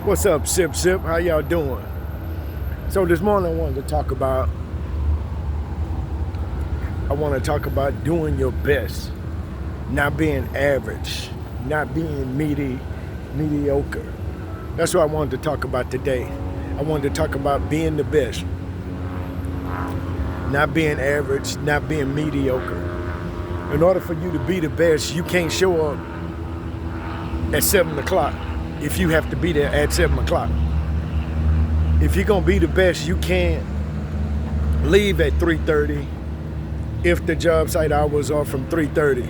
What's up, Sip Sip? How y'all doing? So this morning I want to talk about doing your best, not being average, not being mediocre. That's what I wanted to talk about today. I wanted to talk about being the best, not being average, not being mediocre. In order for you to be the best, you can't show up at 7 o'clock if you have to be there at 7 o'clock. If you're gonna be the best, you can't leave at 3:30 if the job site hours are from 3:30.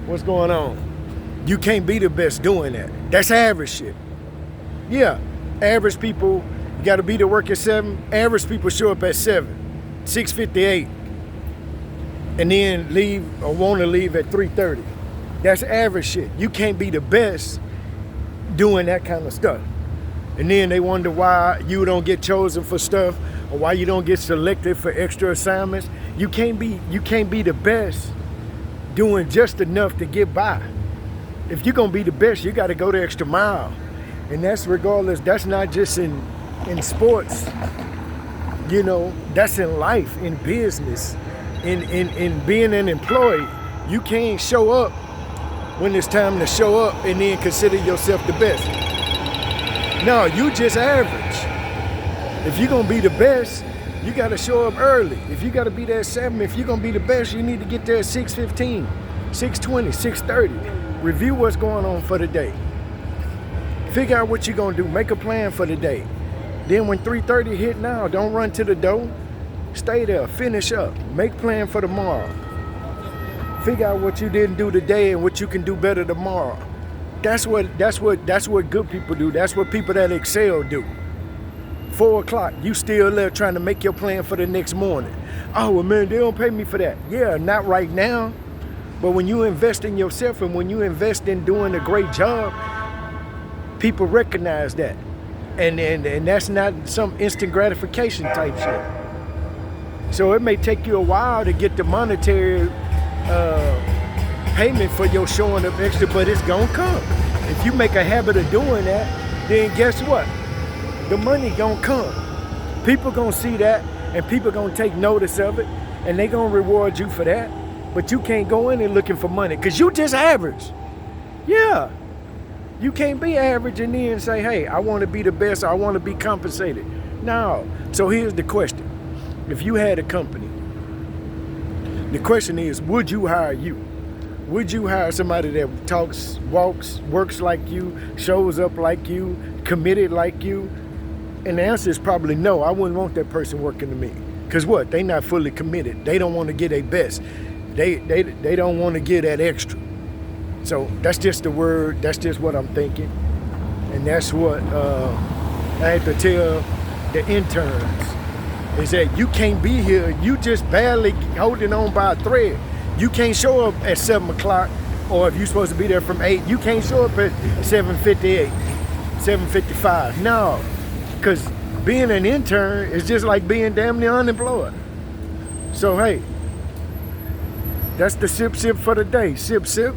What's going on? You can't be the best doing that. That's average shit. Yeah, average people gotta be to work at 7. Average people show up at 7, 6:58, and then leave or wanna leave at 3:30. That's average shit. You can't be the best doing that kind of stuff. And then they wonder why you don't get chosen for stuff or why you don't get selected for extra assignments. You can't be the best doing just enough to get by. If you're gonna be the best, you gotta go the extra mile. And that's regardless, that's not just in sports, that's in life, in business, in being an employee. You can't show up when it's time to show up and then consider yourself the best. No, you just average. If you're gonna be the best, you gotta show up early. If you gotta be there at 7, if you're gonna be the best, you need to get there at 6:15, 6:20, 6:30. Review what's going on for the day. Figure out what you're gonna do. Make a plan for the day. Then when 3:30 hit now, don't run to the door. Stay there, finish up, make plan for tomorrow. Figure out what you didn't do today and what you can do better tomorrow. That's what good people do. That's what people that excel do. 4 o'clock, you still there trying to make your plan for the next morning. Oh, well, man, they don't pay me for that. Yeah, not right now. But when you invest in yourself and when you invest in doing a great job, people recognize that. And that's not some instant gratification type shit. So it may take you a while to get the monetary payment for your showing up extra, but it's gonna come. If you make a habit of doing that, then guess what? The money gonna come. People gonna see that, and people gonna take notice of it, and they gonna reward you for that. But you can't go in there looking for money, because you just average. Yeah. You can't be average and then say, hey, I want to be the best, or I want to be compensated. No. So here's the question. If you had a company, the question is, would you hire you? Would you hire somebody that talks, walks, works like you, shows up like you, committed like you? And the answer is probably no. I wouldn't want that person working to me. Because what? They not fully committed. They don't want to get their best. They don't want to get that extra. So that's just the word. That's just what I'm thinking. And that's what I had to tell the interns. Is that you can't be here. You just barely holding on by a thread. You can't show up at 7 o'clock, or if you're supposed to be there from 8, you can't show up at 7:58, 7:55. No, because being an intern is just like being damn near unemployed. So hey, that's the sip sip for the day. Sip sip.